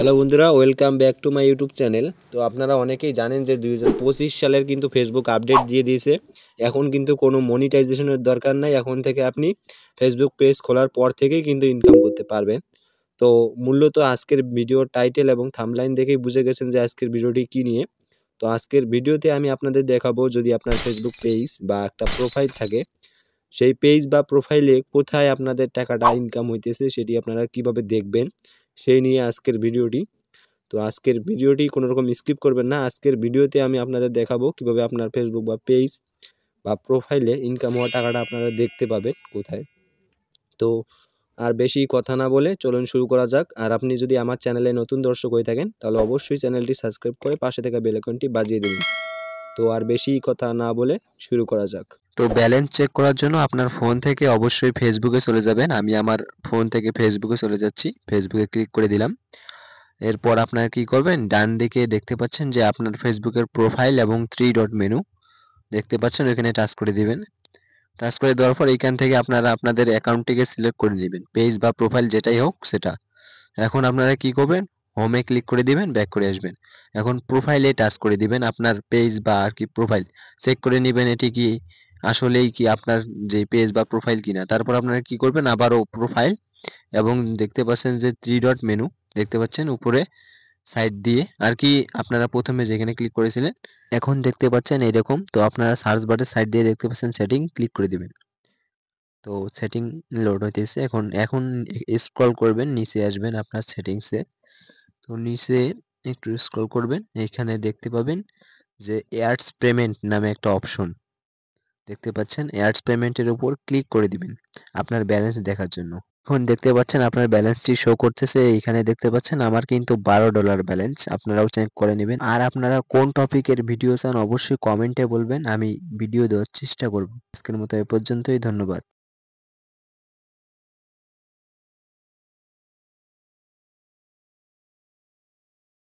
Hello বন্ধুরা, welcome back to my YouTube channel. তো আপনারা অনেকেই জানেন যে 2025 সালের কিন্তু ফেসবুক আপডেট দিয়ে দিয়েছে। এখন কিন্তু কোনো মনিটাইজেশনের দরকার নাই। এখন থেকে আপনি ফেসবুক পেজ খোলার পর থেকেই কিন্তু ইনকাম করতে পারবেন। তো মূলত আজকের ভিডিওর টাইটেল এবং থাম্বনেইল দেখেই বুঝে গেছেন যে আজকের ভিডিওটি কী নিয়ে। তো আজকের ভিডিওতে আমি আপনাদের দেখাবো, যদি আপনার ফেসবুক পেজ বা একটা প্রোফাইল থাকে, সেই পেজ বা প্রোফাইলে কোথায় আপনাদের টাকাটা ইনকাম হইতেছে সেটি আপনারা কিভাবে দেখবেন, সেই নিয়ে আজকের ভিডিওটি। তো আজকের ভিডিওটি কোনো রকম স্কিপ করবেন না। আজকের ভিডিওতে আমি আপনাদের দেখাবো কিভাবে আপনার ফেসবুক বা পেজ বা প্রোফাইলে ইনকাম হওয়া টাকাটা আপনারা দেখতে পাবেন কোথায়। তো আর বেশি কথা না বলে চলুন শুরু করা যাক। আর আপনি যদি আমার চ্যানেলে নতুন দর্শক হয়ে থাকেন তাহলে অবশ্যই চ্যানেলটি সাবস্ক্রাইব করে পাশে থাকা বেল আইকনটি বাজিয়ে দিন। তো আর বেশি কথা না বলে শুরু করা যাক। তো ব্যালেন্স চেক করার জন্য আপনার ফোন থেকে অবশ্যই ফেসবুকে চলে যাবেন। আমি আমার ফোন থেকে ফেসবুকে চলে যাচ্ছি। ফেসবুকে ক্লিক করে দিলাম। এরপর আপনারা কি করবেন, ডান দিকে দেখতে পাচ্ছেন যে আপনার ফেসবুকের প্রোফাইল এবং 3 ডট মেনু দেখতে পাচ্ছেন, ওইখানে টাচ করে দিবেন। টাচ করে দেওয়ার পর এইখান থেকে আপনারা আপনাদের অ্যাকাউন্টটিকে সিলেক্ট করে নেবেন, পেজ বা প্রোফাইল যেটাই হোক সেটা। এখন আপনারা কি করবেন, হোমে ক্লিক করে দিবেন, ব্যাক করে আসবেন। এখন প্রোফাইলে টাচ করে দিবেন, আপনার পেজ বা আর কি প্রোফাইল চেক করে নেবেন এটি কি আসলেই কি আপনার যে পেজ বা প্রোফাইল কিনা। তারপর আপনারা কি করবেন, আবারও প্রোফাইল এবং দেখতে পাচ্ছেন যে 3 ডট মেনু দেখতে পাচ্ছেন উপরে সাইড দিয়ে আর কি, আপনারা প্রথমে যেখানে ক্লিক করেছিলেন এখন দেখতে পাচ্ছেন এরকম। তো আপনারা সার্চ বারের সাইড দিয়ে দেখতে পাচ্ছেন সেটিং, ক্লিক করে দিবেন। তো সেটিং লোড হইতেছে। এখন এখন স্ক্রল করবেন, নিচে আসবেন আপনার সেটিংসে। তো নিচে একটু স্ক্রল করবেন, এখানে দেখতে পাবেন যে এয়ারস পেমেন্ট নামে একটা অপশন দেখতে পাচ্ছেন। এয়ারস পেমেন্টের উপর ক্লিক করে দিবেন আপনার ব্যালেন্স দেখার জন্য। এখন দেখতে পাচ্ছেন আপনার ব্যালেন্সটি শো করতেছে। এখানে দেখতে পাচ্ছেন আমার কিন্তু $12 ব্যালেন্স। আপনারাও চেক করে নেবেন। আর আপনারা কোন টপিকের ভিডিও চান অবশ্যই কমেন্টে বলবেন, আমি ভিডিও দেওয়ার চেষ্টা করব। আজকের মতো এ পর্যন্তই, ধন্যবাদ।